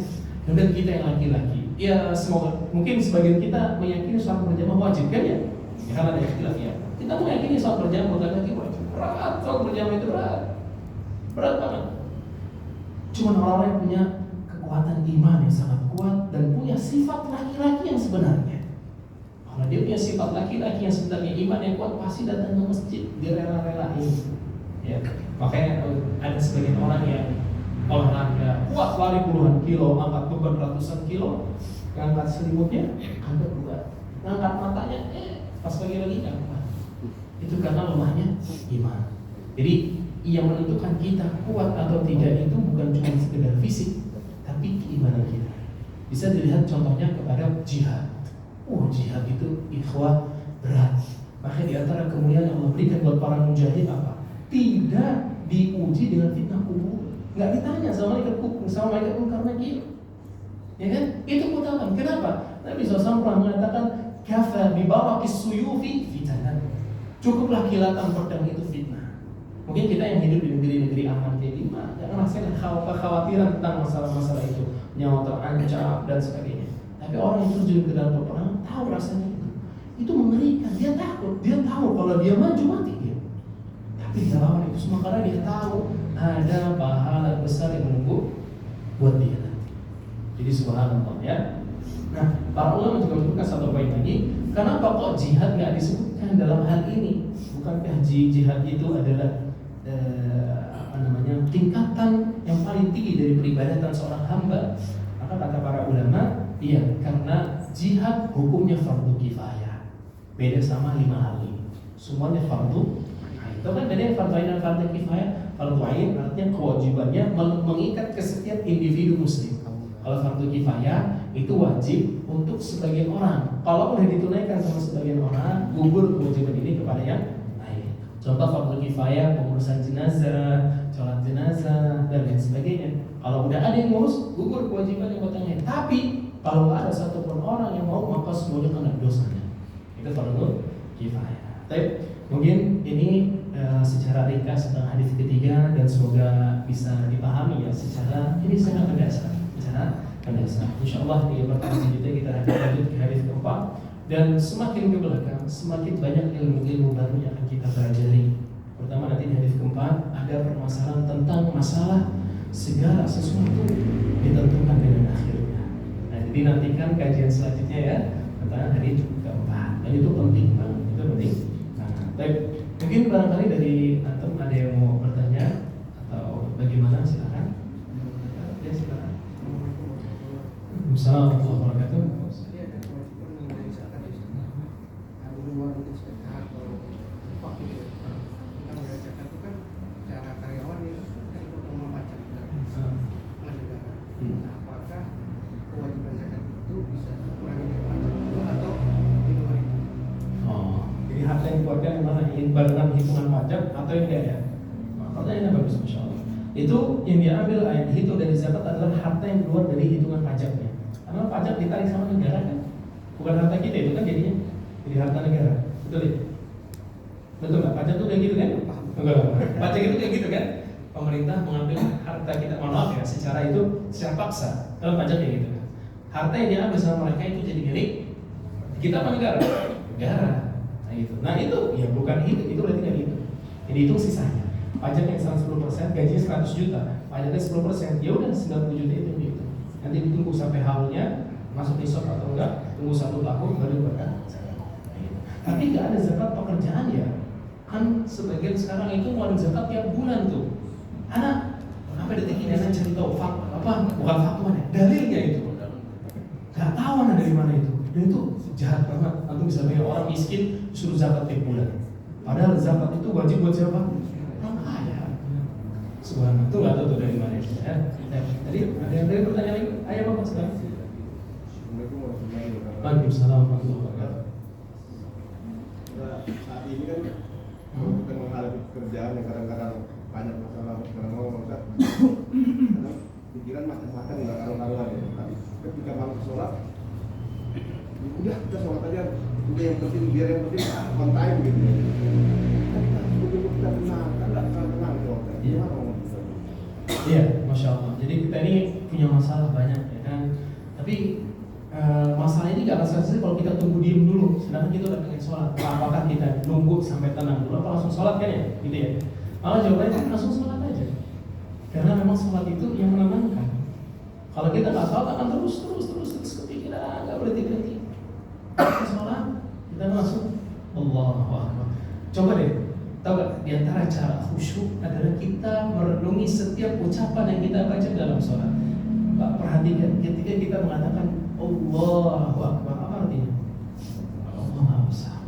Dan kita yang laki-laki, ya semoga mungkin sebagian kita meyakini sholat berjamaah wajib kan ya? Ya karena ada ikhtilaf ya. Kita meyakini sholat berjamaah laki-laki wajib. Berat, sholat berjamaah itu berat banget. Cuma orang-orang yang punya kekuatan iman yang sangat kuat dan punya sifat laki-laki yang sebenarnya. Kalau dia punya sifat laki-laki yang sebenarnya, iman yang kuat, pasti datang ke masjid, dia rela-relain. Ya, makanya ada sebagian orang yang olahraga kuat, lari puluhan kilo, angkat beban ratusan kilo, ngangkat selimutnya, angkat kuat, ngangkat matanya, pas lagi nggak kuat. Itu karena lemahnya iman. Jadi yang menentukan kita kuat atau tidak itu bukan cuma sekedar fisik, tapi keimanan kita. Bisa dilihat contohnya kepada jihad. Jihad itu ikhwah berat. Maka di antara kemuliaan yang Allah berikan buat para mujahid apa? Tidak diuji dengan fitnah kubur. Nggak ditanya sama malaikat munkar nakir, ya kan? Itu keutamaan. Kenapa? Nabi SAW pernah mengatakan, kafa bi barakis suyufi fitanan. Cukuplah kilatan pedang itu fitnah. Mungkin kita yang hidup di negeri-negeri aman kayak gimana, jangan ngerasain kekhawatiran tentang masalah-masalah itu, nyawa terancam dan sebagainya. Tapi orang yang terjun ke dalam peperangan tahu rasanya itu mengerikan. Dia takut, dia tahu kalau dia maju mati dia. Tapi dia lawan itu semua karena dia tahu ada pahala besar yang menunggu buat dia nanti. Jadi subhanallah ya. Nah, para ulama juga menyebutkan satu poin lagi. Kenapa kok jihad nggak disebutkan dalam hal ini? Bukankah jihad itu adalah tingkatan yang paling tinggi dari peribadatan seorang hamba? Maka kata para ulama, iya, karena jihad hukumnya fardu kifayah. Beda sama 5 hal ini. Semuanya fardu. Itu kan beda fardu ain dan fardu kifayah. Fardu ain artinya kewajibannya mengikat ke setiap individu muslim. Kalau fardu kifayah itu wajib untuk sebagian orang. Kalau udah ditunaikan sama sebagian orang, gugur kewajiban ini kepada yang lain. Contoh fardu kifayah, pengurusan jenazah, sholat jenazah dan lain sebagainya. Kalau udah ada yang ngurus, gugur kewajiban yang buat yang lain. Tapi kalau ada satupun orang yang mau, maka semuanya kena dosanya. Itu fardu kifayah. Tapi mungkin ini secara ringkas tentang hadis ketiga dan semoga bisa dipahami ya secara ini sangat mendasar. Insyaallah di pertemuan selanjutnya kita akan lanjut ke hadis keempat dan semakin ke belakang semakin banyak ilmu-ilmu baru yang akan kita pelajari. Pertama nanti di hadis keempat ada permasalahan tentang masalah segala sesuatu ditentukan dengan akhirnya. Nah, jadi nantikan kajian selanjutnya ya tentang hadis keempat. Dan itu penting banget, itu penting. Nah, baik. Mungkin barangkali dari antum ada yang mau bertanya atau bagaimana, silakan. Ya, silakan. Assalamualaikum warahmatullahi wabarakatuh. Jadi harta yang dikeluarkan yang mana? Barengan hitungan pajak atau yang enggak ya? Pertanyaannya bagus, masya Allah. Itu yang diambil dihitung dari zakat adalah harta yang keluar dari hitungan pajaknya. Karena pajak ditarik sama negara kan, bukan harta kita itu kan jadinya jadi harta negara, betul ya? Betul nggak? Pajak itu kayak gitu kan? Enggak. Pajak itu kayak gitu kan? Pemerintah mengambil harta kita, maaf ya, secara paksa. Kalau pajak kayak gitu kan? Harta yang diambil sama mereka itu jadi milik kita apa negara? Negara. Nah itu ya bukan itu berarti nggak gitu. Jadi itu sisanya. Pajak yang 10%, gajinya 100 juta, pajaknya 10%, ya udah 90 juta itu gitu. Nanti ditunggu sampai haulnya masuk nisab atau enggak, tunggu 1 tahun baru berkah. Tapi nggak ada zakat pekerjaan ya. Kan sebagian sekarang itu mau zakat tiap bulan tuh. Anak apa detik ini anak cari tahu bukan fatwa ya, dalilnya itu. Nggak tahu anak dari mana itu. Dan itu jahat banget. Antum bisa bayar orang miskin suruh zakat tiap bulan. Padahal zakat itu wajib buat siapa? Orang kaya. Subhanallah. Itu nggak tahu tuh dari mana itu. Ya. Tadi ada yang dari pertanyaan lagi? Ayo Bapak sekarang. Waalaikumsalam warahmatullahi wabarakatuh. Saat ini kan kita menghadapi pekerjaan yang kadang-kadang banyak masalah, kadang-kadang karena pikiran macam-macam nggak karuan ya. Tapi ketika malam sholat, udah kita sholat aja, udah yang penting biar yang penting on time gitu. Kita tenang, kan nggak tenang sholat. Iya, masya Allah. Jadi kita ini punya masalah banyak ya kan. Tapi masalah ini gak akan selesai kalau kita tunggu diem dulu. Sedangkan kita udah pengen sholat. Apakah kita nunggu sampai tenang dulu apa langsung sholat kan ya? Gitu ya. Malah jawabannya langsung sholat aja. Karena memang sholat itu yang menenangkan. Kalau kita nggak sholat akan terus kepikiran, nggak berhenti. Kita sholat, kita langsung Allahu Akbar. Coba deh, tahu gak? Di antara cara khusyuk adalah kita merenungi setiap ucapan yang kita baca dalam sholat. Pak, perhatikan ketika kita mengatakan Allahu Akbar, apa artinya? Allah Maha Besar.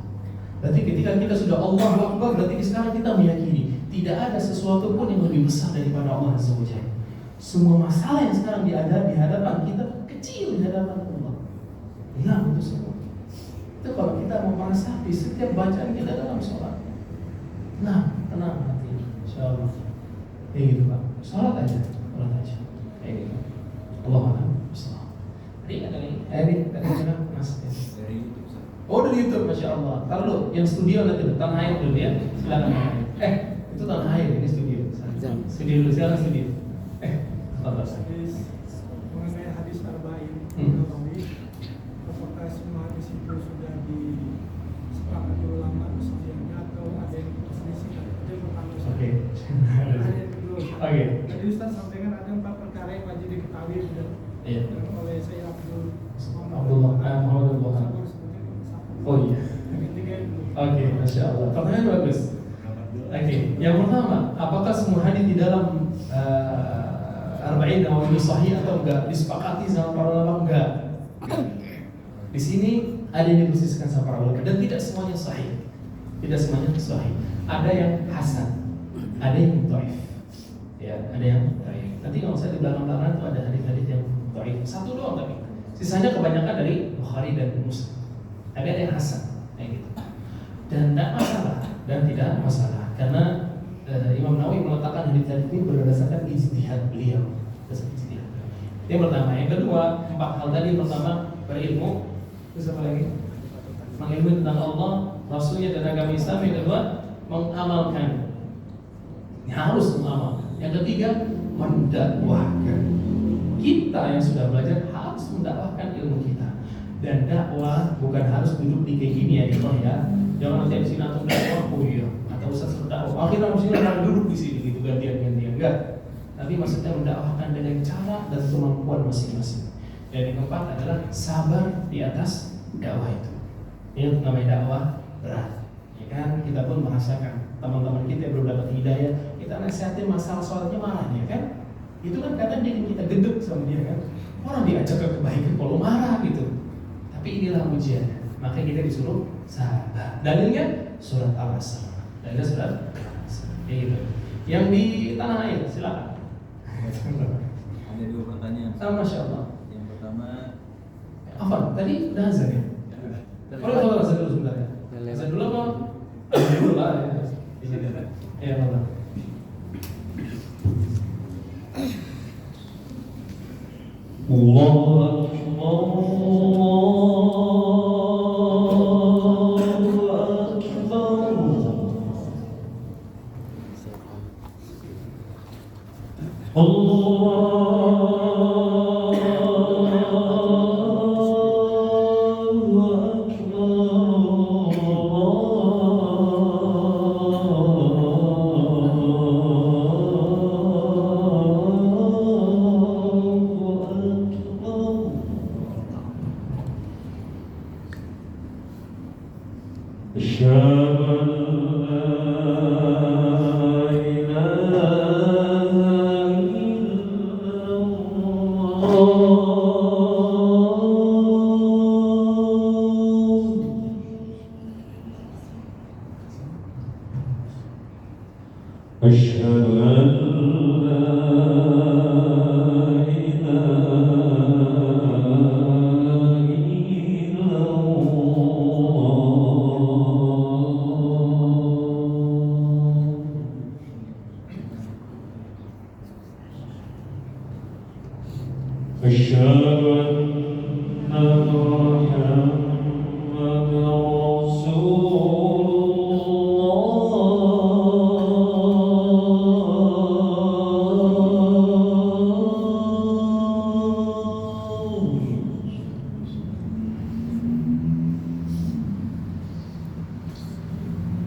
Berarti ketika kita sudah Allahu Akbar, berarti sekarang kita meyakini tidak ada sesuatu pun yang lebih besar daripada Allah Azza wa Jalla. Semua masalah yang sekarang ada di hadapan kita kecil di hadapan Allah. Hilang itu semua. Itu kalau kita mau meresapi setiap bacaan kita dalam sholat. Nah, tenang hati, insyaallah. Kayak gitu Pak. Sholat aja. Kayak gitu. Allah Maha Besar. Tadi ada lagi. Tadi mana Mas? Dari YouTube. Oh dari YouTube, Masya Allah. Taruh dulu, yang studio nanti dulu, tanah air dulu ya. Silakan. Itu tanah air, ini studio. Studio dulu, silakan studio. Mengenai hadis arba'in Nawawi, apakah semua hadis itu sudah disepakati ulama semuanya atau ada yang berselisih? Itu yang pertama. Oke. Ada yang kedua. Oke. Tadi Ustaz sampaikan ada 4 perkara yang wajib diketahui sudah. Iya. Oleh saya Abdullah. Oh iya. Oke, Masya Allah. Pertanyaan bagus. Oke, yang pertama, apakah semua hadis di dalam Arba'in Nawawi sahih atau enggak? Disepakati sama para ulama enggak? Di sini ada yang dikhususkan sama para ulama dan tidak semuanya sahih. Tidak semuanya sahih. Ada yang hasan, ada yang dhaif. Ya, ada yang dhaif. Nanti kalau saya di belakang-belakang itu ada hadis-hadis yang dhaif. Satu doang tapi. Sisanya kebanyakan dari Bukhari dan Muslim. Tapi ada yang hasan, kayak gitu. Dan tidak masalah dan tidak masalah karena Imam Nawawi meletakkan hadis ini berdasarkan ijtihad beliau. Ijtihad. Yang pertama, yang kedua, 4 hal tadi. Pertama, berilmu. Terus apa lagi? Mengilmui tentang Allah, Rasulnya dan agama Islam. Yang kedua, mengamalkan. Ini harus mengamalkan. Yang ketiga, mendakwahkan. Kita yang sudah belajar harus mendakwahkan ilmu kita. Dan dakwah bukan harus duduk di kayak gini ya, ya. Jangan nanti abis ini antum dakwah, oh iya, atau Ustaz berdakwah. Akhirnya abis ini orang duduk di sini gitu gantian-gantian, enggak. Tapi maksudnya mendakwahkan dengan cara dan kemampuan masing-masing. Dan yang keempat adalah sabar di atas dakwah itu. Ini namanya dakwah berat. Ya kan, kita pun merasakan teman-teman kita yang belum dapat hidayah, kita nasihatin masalah soalnya marah dia kan. Itu kan kadang bikin kita gedek sama dia kan. Orang diajak ke kebaikan kalau marah gitu. Tapi inilah ujian. Maka kita disuruh sabar. Dalilnya surat Al-Asr. Dalilnya surat Al-Asr. Gitu. Yang di tanah air, silakan. Ada 2 pertanyaan. Masya Allah. Yang pertama, Afan, tadi udah azan ya? Kalau azan dulu sebentar ya. Azan dulu apa? Azan dulu lah ya. Di sini. Ya, Allah. Allahu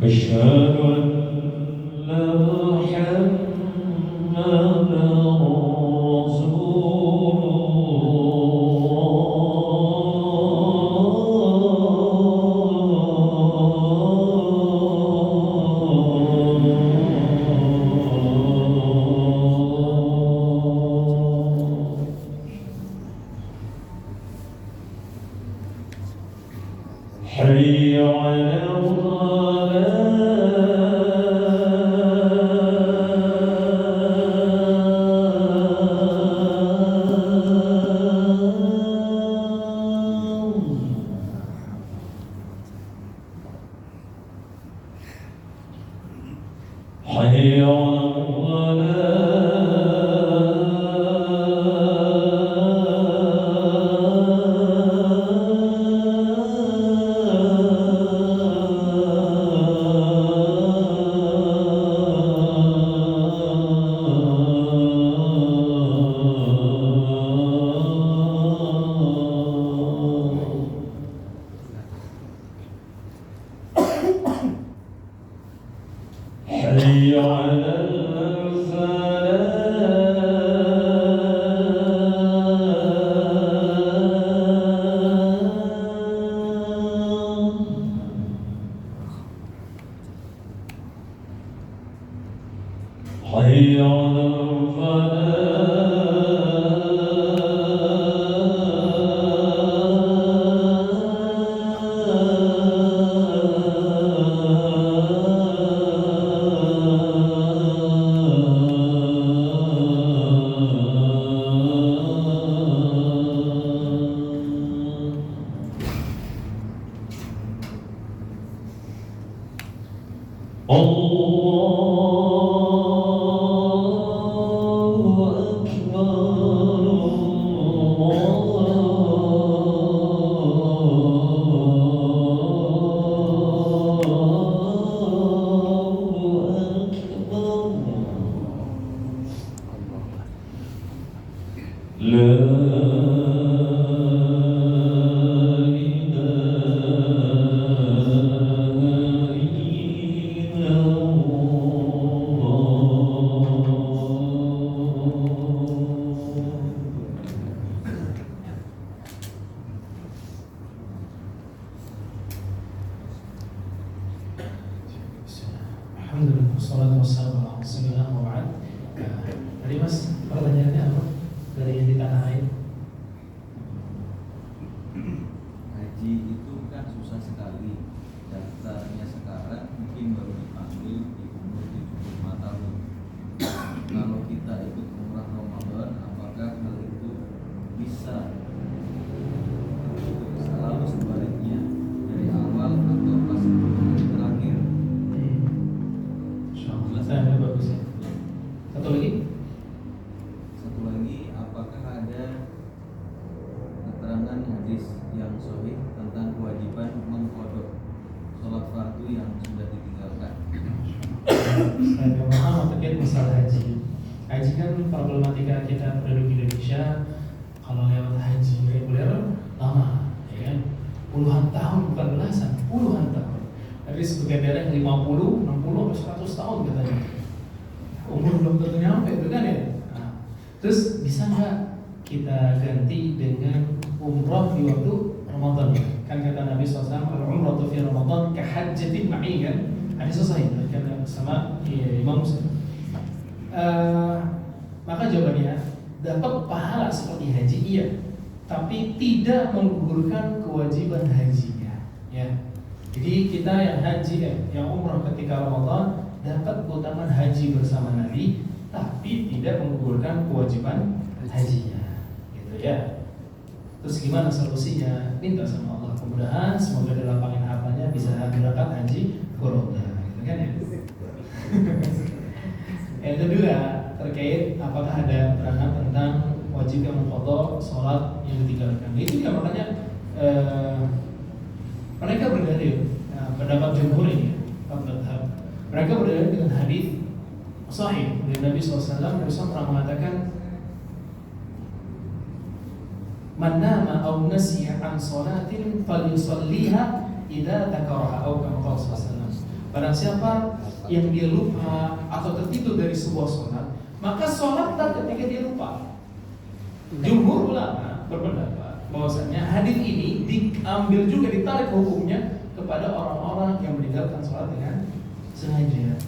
أشهد أن محمدا حي على حي حي على الفلاح حي على Alhamdulillah, wassalatu wassalamu ala rasulillah wa ba'd. Tadi Mas, pertanyaannya apa? Dari yang di tanah air. Haji itu kan susah sekali. Daftarnya sekarang mungkin baru dipanggil di umur 75 tahun. Kalau kita ikut umrah Ramadan, apakah hal itu bisa selalu sebaliknya dari awal atau pas terakhir? Saya bagus ya. Satu lagi. Satu lagi, apakah ada keterangan hadis yang sahih tentang kewajiban mengqadha sholat fardu yang sudah ditinggalkan? Saya paham terkait masalah haji. Haji kan problematika kita penduduk Indonesia. Kalau lewat haji reguler lama, ya kan? Puluhan tahun, bukan belasan, puluhan tahun. Tapi sebagai daerah 50, 60, 100 tahun katanya. Umur belum tentu nyampe, itu kan ya. Nah, terus bisa nggak kita ganti dengan umroh di waktu Ramadan? Kan kata Nabi SAW, kalau umroh fi Ramadan kahajjatin ma'i, kan? Hadis sahih karena sama Imam Muslim. Maka jawabannya, dapat pahala seperti haji iya, tapi tidak menggugurkan kewajiban hajinya. Ya. Jadi kita yang haji, yang umrah ketika Ramadan dapat keutamaan haji bersama Nabi, tapi tidak menggugurkan kewajiban hajinya, gitu ya. Terus gimana solusinya? Minta sama Allah kemudahan, semoga dilapangin hafalnya bisa berangkat haji furoda, gitu kan ya. Yang kedua terkait apakah ada keterangan tentang wajibnya mengqadha sholat yang ditinggalkan. Itu ya makanya mereka berdalil, pendapat jumhur ini, mereka berdalil dengan hadis sahih dari Nabi SAW. Nabi SAW pernah mengatakan, man nama aw nasiya an salatin falyusalliha idza dzakaraha, atau kama qala sallallahu alaihi wasallam. Barang siapa yang dia lupa atau tertidur dari sebuah sholat, maka sholatlah ketika dia lupa. Jumhur ulama berpendapat bahwasanya hadis ini diambil juga ditarik hukumnya kepada orang-orang yang meninggalkan sholat dengan sengaja.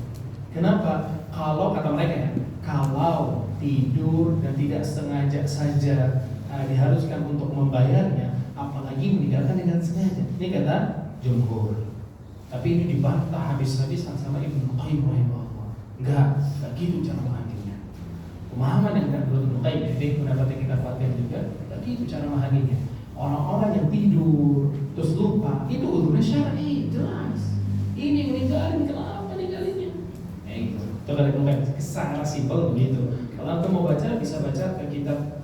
Kenapa? Kalau kata mereka ya, kalau tidur dan tidak sengaja saja diharuskan untuk membayarnya, apalagi meninggalkan dengan sengaja. Ini kata jumhur. Tapi ini dibantah habis-habisan sama Ibnu Qayyim rahimahullah. Enggak gitu cara memahaminya. Pemahaman yang tidak perlu Ibnu Qayyim, jadi pendapat yang kita kuatkan juga, enggak gitu cara memahaminya. Orang-orang yang tidur terus lupa, itu udzurnya syar'i, jelas. Ini meninggalin, kenapa ninggalinnya? Gitu. Itu kan Ibnu Qayyim, sangat simpel begitu. Kalau antum mau baca, bisa baca ke kitab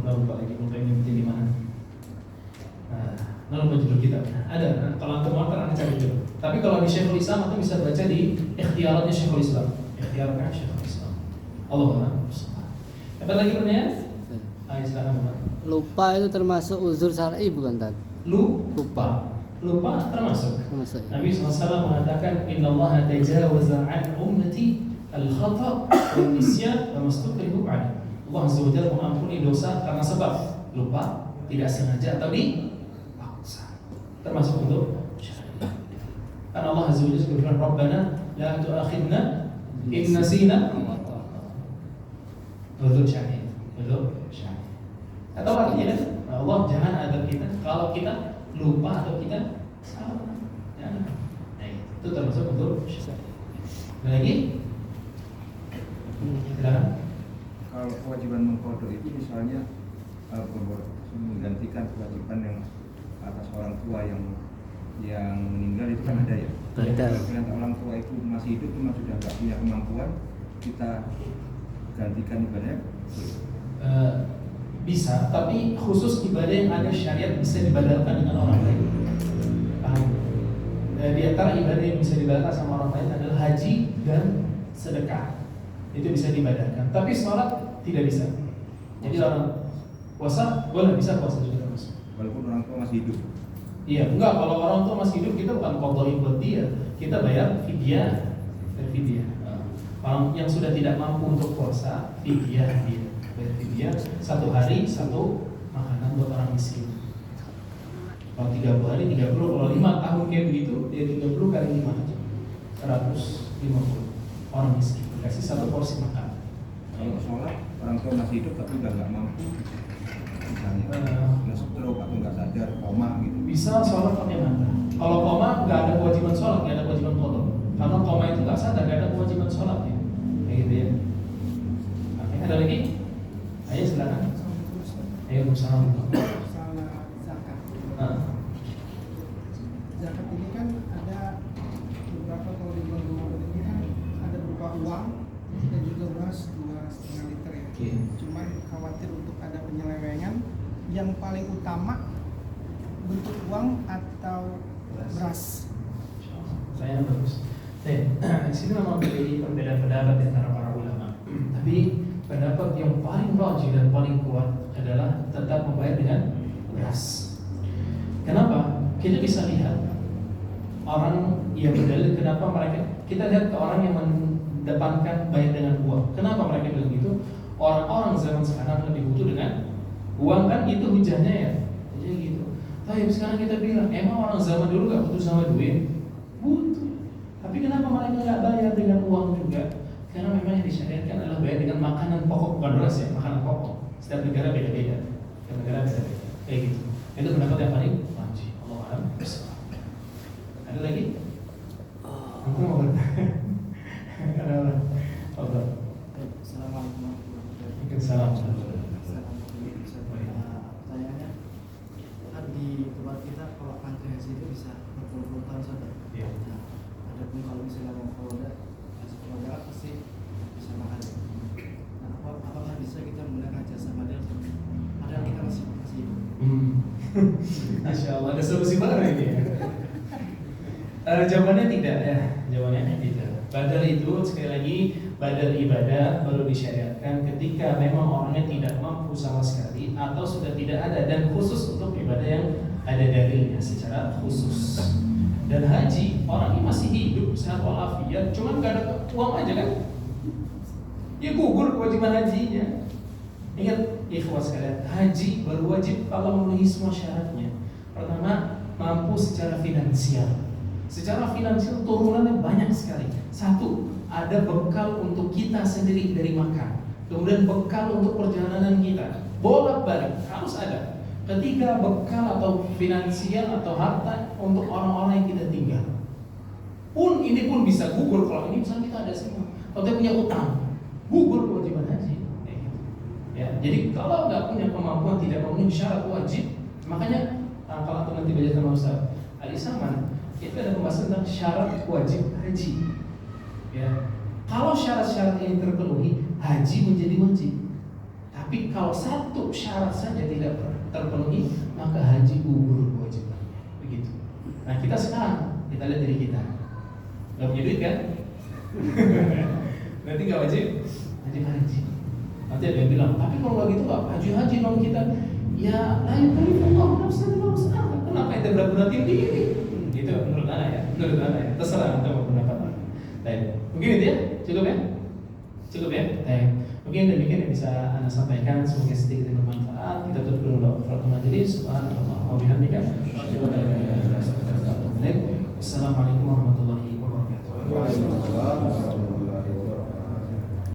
lupa lagi Ibnu Qayyim di mana. Lupa judul kitabnya. Ada, kalau antum mau kan cari judul. Tapi kalau di Syekhul Islam antum bisa baca di ikhtiaratnya Syekhul Islam. Ikhtiaratnya Syekhul Islam. Allahumma shalli. Apa lagi pertanyaan? Ayo silakan Pak. Lupa itu termasuk uzur syar'i bukan, Tan? Lupa termasuk. Termasuk. Nabi SAW mengatakan innallaha tajawaza an ummati al-khata' wal nisyan wa mastukrihu alaih. Allah Azza wa Jalla mengampuni dosa karena sebab lupa, tidak sengaja atau dipaksa. Termasuk untuk syar'i. Karena Allah Azza wa Jalla berfirman, "Rabbana la tu'akhidna in nasina." Betul syar'i. Atau artinya Allah jangan adab kita kalau kita lupa atau kita salah. Jangan. Nah, itu termasuk untuk syar'i. Lagi? Silakan. Kalau kewajiban mengqadha itu misalnya menggantikan kewajiban yang atas orang tua yang meninggal itu kan ada ya. Ada. Kalau orang tua itu masih hidup memang sudah nggak punya kemampuan, kita gantikan ibadahnya. Bisa, tapi khusus ibadah yang ada syariat bisa dibadalkan dengan orang lain. Paham? Di antara ibadah yang bisa dibadalkan sama orang lain adalah haji dan sedekah. Itu bisa dibadalkan. Tapi sholat tidak bisa. Jadi orang puasa boleh, bisa puasa juga terus. Walaupun orang tua masih hidup. Iya, enggak, kalau orang tua masih hidup kita bukan qadha buat dia, kita bayar fidyah. Orang yang sudah tidak mampu untuk puasa, fidyah dia. Bayar fidyah 1 hari 1 makanan buat orang miskin. Kalau 30 hari 30, kalau 5 tahun kayak begitu, dia 30 kali 5 aja. 150 orang miskin dikasih 1 porsi makan. Kalau sholat orang tua masih hidup tapi udah nggak mampu, misalnya nggak stroke atau nggak sadar, koma gitu. Bisa sholat pakai mana? Kalau koma nggak ada kewajiban sholat, nggak ada kewajiban qadha. Karena koma itu nggak sadar, nggak ada kewajiban sholatnya. Kayak gitu ya. Oke, ada lagi? Ayo silakan. Ayo bersama. Masalah zakat. Zakat ini kan ada beberapa, kalau di bulan Ramadan ini kan ada berupa uang dan juga beras 2,5 liter ya. Oke. Cuman khawatir untuk ada penyelewengan. Yang paling utama bentuk uang atau beras. Saya bagus. Di sini memang terjadi perbedaan pendapat di antara para ulama. Tapi pendapat yang paling rajih dan paling kuat adalah tetap membayar dengan beras. Kenapa? Kita bisa lihat orang yang berdalil kenapa mereka. Kita lihat ke orang yang mendepankan bayar dengan uang. Kenapa mereka bilang gitu? Orang-orang zaman sekarang lebih butuh dengan uang, kan itu hujahnya ya. Jadi gitu. Tapi sekarang kita bilang, emang orang zaman dulu gak butuh sama duit? Butuh. Tapi kenapa mereka gak bayar dengan uang juga? Karena memang yang disyariatkan adalah bayar dengan makanan pokok, bukan beras ya, makanan pokok. Setiap negara beda-beda. Setiap negara beda-beda. Kayak gitu. Itu pendapat yang paling wajib. Allah a'lam. Ada lagi? Aku mau bertanya. Ada orang. Allah. Assalamualaikum Waalaikumsalam. Pertanyaannya, kan di tempat kita kalau antrian itu bisa berpuluh-puluh tahun saja. Iya. Nah, adapun kalau misalnya mau keluar pasti bisa makan. Nah, apakah bisa kita menggunakan jasa model padahal kita masih hidup? Masya Allah, ada solusi baru ini ya. Jawabannya tidak ya. Jawabannya tidak. Badal itu sekali lagi badal ibadah baru disyariatkan ketika memang orangnya tidak mampu sama sekali atau sudah tidak ada, dan khusus untuk ibadah yang ada dalilnya secara khusus. Dan haji, orang ini masih hidup sehat walafiat, cuman nggak ada uang aja kan? Ya gugur kewajiban hajinya. Ingat ikhwah sekalian, haji baru wajib kalau memenuhi semua syaratnya. Pertama, mampu secara finansial. Secara finansial turunannya banyak sekali. Satu, ada bekal untuk kita sendiri dari makan. Kemudian bekal untuk perjalanan kita, bolak-balik harus ada. Ketiga, bekal atau finansial atau harta untuk orang-orang yang kita tinggal. Ini pun bisa gugur kalau ini misalnya kita ada semua. Kalau kita punya utang, gugur kewajiban haji. Ya, jadi kalau nggak punya kemampuan, tidak memenuhi syarat wajib, makanya kalau nanti baca sama Ustaz Ali Saman, itu ada pembahasan tentang syarat wajib haji. Ya, kalau syarat-syarat ini terpenuhi, haji menjadi wajib. Tapi kalau satu syarat saja tidak terpenuhi, maka haji gugur kewajibannya. Begitu. Nah, kita sekarang kita lihat diri kita. Nggak punya duit kan? Berarti nggak wajib haji. Nanti ada yang bilang, tapi kalau nggak gitu nggak haji dong kita. Ya, la yukallifullahu nafsan illa wus'aha. Kenapa kita berat-beratin diri? Gitu menurut ana ya. Terserah anda mau pendapat apa. Baik, mungkin itu ya, cukup ya. Baik. Mungkin demikian yang bisa anda sampaikan. Semoga sedikit bermanfaat. Kita tutup dulu waktu majelis. Subhanallah wa bihamdika. Assalamualaikum warahmatullahi wabarakatuh.